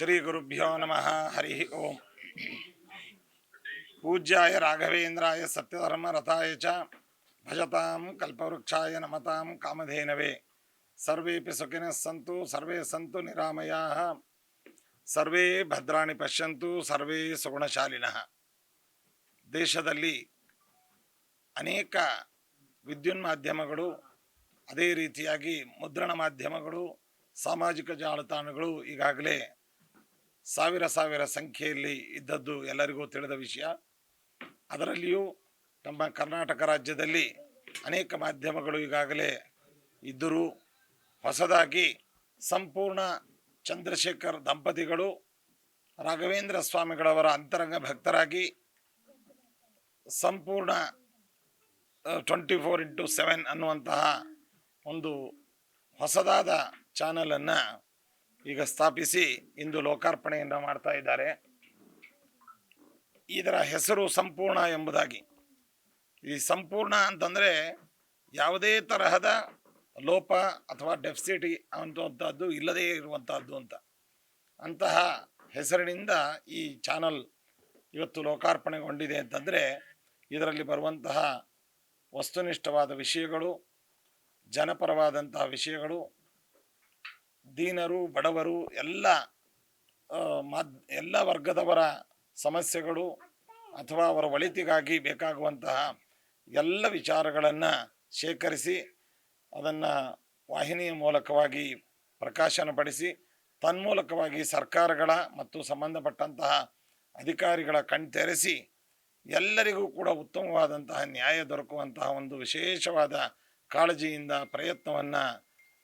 ಶ್ರೀ ಗುರುಭ್ಯೋ ನಮಃ. ಹರಿ ಓಂ. ಪೂಜ್ಯಾಯ ರಾಘವೇಂದ್ರಾಯ ಸತ್ಯಧರ್ಮ ರಥಾಯ ಚ ಭಜತಾಂ ಕಲ್ಪವೃಕ್ಷಾಯ ನಮತಾಂ ಕಾಮಧೇನವೇ. ಸರ್ವೇಪಿ ಸುಖಿನಃ ಸಂತು ಸರ್ವೇ ಸಂತು ನಿರಾಮಯಾಃ. ಸರ್ವೇ ಭದ್ರಾಣಿ ಪಶ್ಯಂತು ಸರ್ವೇ ಸುಗುಣಶಾಲಿನಃ. ದೇಶದಲ್ಲಿ ಅನೇಕ ವಿದ್ಯುನ್ಮಾಧ್ಯಮಗಳು, ಅದೇ ರೀತಿಯಾಗಿ ಮುದ್ರಣ ಮಾಧ್ಯಮಗಳು, ಸಾಮಾಜಿಕ ಜಾಲತಾಣಗಳು ಈಗಾಗಲೇ ಸಾವಿರ ಸಂಖ್ಯೆಯಲ್ಲಿ ಇದ್ದದ್ದು ಎಲ್ಲರಿಗೂ ತಿಳಿದ ವಿಷಯ. ಅದರಲ್ಲಿಯೂ ನಮ್ಮ ಕರ್ನಾಟಕ ರಾಜ್ಯದಲ್ಲಿ ಅನೇಕ ಮಾಧ್ಯಮಗಳು ಈಗಾಗಲೇ ಇದ್ದರೂ, ಹೊಸದಾಗಿ ಸಂಪೂರ್ಣ ಚಂದ್ರಶೇಖರ್ ದಂಪತಿಗಳು ರಾಘವೇಂದ್ರ ಸ್ವಾಮಿಗಳವರ ಅಂತರಂಗ ಭಕ್ತರಾಗಿ ಸಂಪೂರ್ಣ 24x7 ಅನ್ನುವಂತಹ ಒಂದು ಹೊಸದಾದ ಚಾನಲನ್ನು ಈಗ ಸ್ಥಾಪಿಸಿ ಇಂದು ಲೋಕಾರ್ಪಣೆಯನ್ನು ಮಾಡ್ತಾ ಇದ್ದಾರೆ. ಇದರ ಹೆಸರು ಸಂಪೂರ್ಣ ಎಂಬುದಾಗಿ. ಈ ಸಂಪೂರ್ಣ ಅಂತಂದರೆ ಯಾವುದೇ ತರಹದ ಲೋಪ ಅಥವಾ ಡೆಫಿಸಿಟಿ ಅನ್ನುವಂಥದ್ದು ಇಲ್ಲದೇ ಇರುವಂತಹದ್ದು ಅಂತಹ ಹೆಸರಿನಿಂದ ಈ ಚಾನಲ್ ಇವತ್ತು ಲೋಕಾರ್ಪಣೆಗೊಂಡಿದೆ. ಅಂತಂದರೆ ಇದರಲ್ಲಿ ಬರುವಂತಹ ವಸ್ತುನಿಷ್ಠವಾದ ವಿಷಯಗಳು, ಜನಪರವಾದಂತಹ ವಿಷಯಗಳು, ದೀನರು ಬಡವರು ಎಲ್ಲ ವರ್ಗದವರ ಸಮಸ್ಯೆಗಳು ಅಥವಾ ಅವರ ಒಳಿತಿಗಾಗಿ ಬೇಕಾಗುವಂತಹ ಎಲ್ಲ ವಿಚಾರಗಳನ್ನು ಶೇಖರಿಸಿ ಅದನ್ನು ವಾಹಿನಿಯ ಮೂಲಕವಾಗಿ ಪ್ರಕಾಶನಪಡಿಸಿ ತನ್ಮೂಲಕವಾಗಿ ಸರ್ಕಾರಗಳ ಮತ್ತು ಸಂಬಂಧಪಟ್ಟಂತಹ ಅಧಿಕಾರಿಗಳ ಕಣ್ತೆರೆಸಿ ಎಲ್ಲರಿಗೂ ಕೂಡ ಉತ್ತಮವಾದಂತಹ ನ್ಯಾಯ ದೊರಕುವಂತಹ ಒಂದು ವಿಶೇಷವಾದ ಕಾಳಜಿಯಿಂದ ಪ್ರಯತ್ನವನ್ನು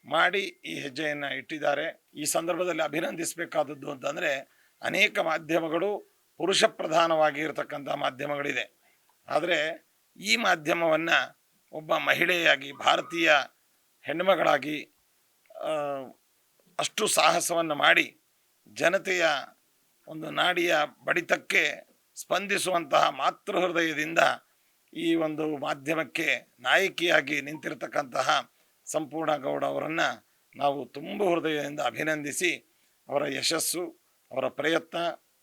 ಮಾಡಿ ಈ ಹೆಜ್ಜೆಯನ್ನು ಇಟ್ಟಿದ್ದಾರೆ. ಈ ಸಂದರ್ಭದಲ್ಲಿ ಅಭಿನಂದಿಸಬೇಕಾದದ್ದು ಅಂತಂದರೆ, ಅನೇಕ ಮಾಧ್ಯಮಗಳು ಪುರುಷ ಪ್ರಧಾನವಾಗಿ ಇರತಕ್ಕಂಥ ಮಾಧ್ಯಮಗಳಿದೆ. ಆದರೆ ಈ ಮಾಧ್ಯಮವನ್ನು ಒಬ್ಬ ಮಹಿಳೆಯಾಗಿ, ಭಾರತೀಯ ಹೆಣ್ಣುಮಗಳಾಗಿ ಅಷ್ಟು ಸಾಹಸವನ್ನು ಮಾಡಿ ಜನತೆಯ ಒಂದು ನಾಡಿಯ ಬಡಿತಕ್ಕೆ ಸ್ಪಂದಿಸುವಂತಹ ಮಾತೃ ಹೃದಯದಿಂದ ಈ ಒಂದು ಮಾಧ್ಯಮಕ್ಕೆ ನಾಯಕಿಯಾಗಿ ನಿಂತಿರತಕ್ಕಂತಹ ಸಂಪೂರ್ಣ ಗೌಡ ಅವರನ್ನು ನಾವು ತುಂಬ ಹೃದಯದಿಂದ ಅಭಿನಂದಿಸಿ, ಅವರ ಯಶಸ್ಸು, ಅವರ ಪ್ರಯತ್ನ,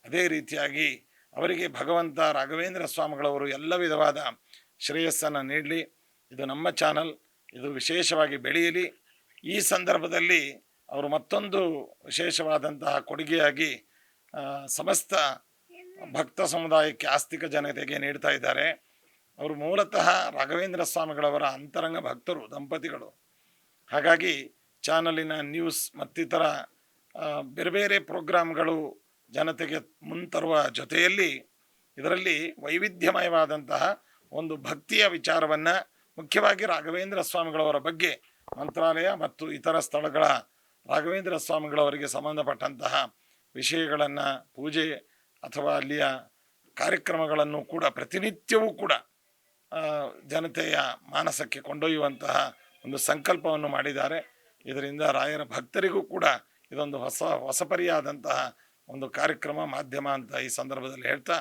ಅದೇ ರೀತಿಯಾಗಿ ಅವರಿಗೆ ಭಗವಂತ ರಾಘವೇಂದ್ರ ಸ್ವಾಮಿಗಳವರು ಎಲ್ಲ ವಿಧವಾದ ಶ್ರೇಯಸ್ಸನ್ನು ನೀಡಲಿ. ಇದು ನಮ್ಮ ಚಾನಲ್, ಇದು ವಿಶೇಷವಾಗಿ ಬೆಳೆಯಲಿ. ಈ ಸಂದರ್ಭದಲ್ಲಿ ಅವರು ಮತ್ತೊಂದು ವಿಶೇಷವಾದಂತಹ ಕೊಡುಗೆಯಾಗಿ ಸಮಸ್ತ ಭಕ್ತ ಸಮುದಾಯಕ್ಕೆ, ಆಸ್ತಿಕ ಜನತೆಗೆ ನೀಡ್ತಾ ಇದ್ದಾರೆ. ಅವರು ಮೂಲತಃ ರಾಘವೇಂದ್ರ ಸ್ವಾಮಿಗಳವರ ಅಂತರಂಗ ಭಕ್ತರು, ದಂಪತಿಗಳು. ಹಾಗಾಗಿ ಚಾನಲಿನ ನ್ಯೂಸ್ ಮತ್ತಿತರ ಬೇರೆ ಬೇರೆ ಪ್ರೋಗ್ರಾಮ್ಗಳು ಜನತೆಗೆ ಮುಂತರುವ ಜೊತೆಯಲ್ಲಿ ಇದರಲ್ಲಿ ವೈವಿಧ್ಯಮಯವಾದಂತಹ ಒಂದು ಭಕ್ತಿಯ ವಿಚಾರವನ್ನು, ಮುಖ್ಯವಾಗಿ ರಾಘವೇಂದ್ರ ಸ್ವಾಮಿಗಳವರ ಬಗ್ಗೆ ಮಂತ್ರಾಲಯ ಮತ್ತು ಇತರ ಸ್ಥಳಗಳ ರಾಘವೇಂದ್ರ ಸ್ವಾಮಿಗಳವರಿಗೆ ಸಂಬಂಧಪಟ್ಟಂತಹ ವಿಷಯಗಳನ್ನು, ಪೂಜೆ ಅಥವಾ ಅಲ್ಲಿಯ ಕಾರ್ಯಕ್ರಮಗಳನ್ನು ಕೂಡ ಪ್ರತಿನಿತ್ಯವೂ ಕೂಡ ಜನತೆಯ ಮಾನಸಕ್ಕೆ ಕೊಂಡೊಯ್ಯುವಂತಹ ಒಂದು ಸಂಕಲ್ಪವನ್ನು ಮಾಡಿದ್ದಾರೆ. ಇದರಿಂದ ರಾಯರ ಭಕ್ತರಿಗೂ ಕೂಡ ಇದೊಂದು ಹೊಸಪರಿಯಾದಂತಹ ಒಂದು ಕಾರ್ಯಕ್ರಮ, ಮಾಧ್ಯಮ ಅಂತ ಈ ಸಂದರ್ಭದಲ್ಲಿ ಹೇಳ್ತಾ,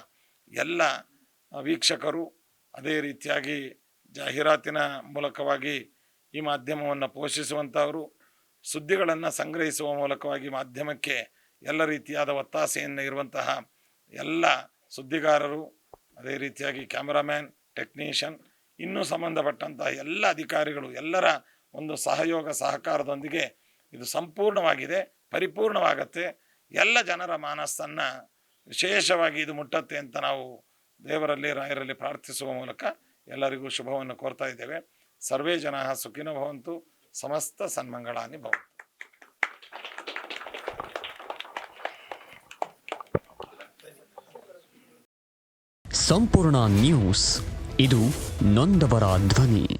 ಎಲ್ಲ ವೀಕ್ಷಕರು ಅದೇ ರೀತಿಯಾಗಿ ಜಾಹೀರಾತಿನ ಮೂಲಕವಾಗಿ ಈ ಮಾಧ್ಯಮವನ್ನು ಪೋಷಿಸುವಂಥವರು, ಸುದ್ದಿಗಳನ್ನು ಸಂಗ್ರಹಿಸುವ ಮೂಲಕವಾಗಿ ಮಾಧ್ಯಮಕ್ಕೆ ಎಲ್ಲ ರೀತಿಯಾದ ಒತ್ತಾಸೆಯನ್ನು ಇರುವಂತಹ ಎಲ್ಲ ಸುದ್ದಿಗಾರರು, ಅದೇ ರೀತಿಯಾಗಿ ಕ್ಯಾಮರಾಮ್ಯಾನ್, ಟೆಕ್ನಿಷಿಯನ್, ಇನ್ನೂ ಸಂಬಂಧಪಟ್ಟಂತಹ ಎಲ್ಲ ಅಧಿಕಾರಿಗಳು, ಎಲ್ಲರ ಒಂದು ಸಹಯೋಗ ಸಹಕಾರದೊಂದಿಗೆ ಇದು ಸಂಪೂರ್ಣವಾಗಿದೆ, ಪರಿಪೂರ್ಣವಾಗತ್ತೆ. ಎಲ್ಲ ಜನರ ಮಾನಸ್ಸನ್ನು ವಿಶೇಷವಾಗಿ ಇದು ಮುಟ್ಟತ್ತೆ ಅಂತ ನಾವು ದೇವರಲ್ಲಿ, ರಾಯರಲ್ಲಿ ಪ್ರಾರ್ಥಿಸುವ ಮೂಲಕ ಎಲ್ಲರಿಗೂ ಶುಭವನ್ನು ಕೋರ್ತಾ ಇದ್ದೇವೆ. ಸರ್ವೇ ಜನಾಃ ಸುಖಿನೋ ಭವಂತು, ಸಮಸ್ತ ಸನ್ಮಂಗಳಾನಿ ಭವಂತು. ಸಂಪೂರ್ಣ ನ್ಯೂಸ್, ಇದು ನೊಂದವರ ಧ್ವನಿ.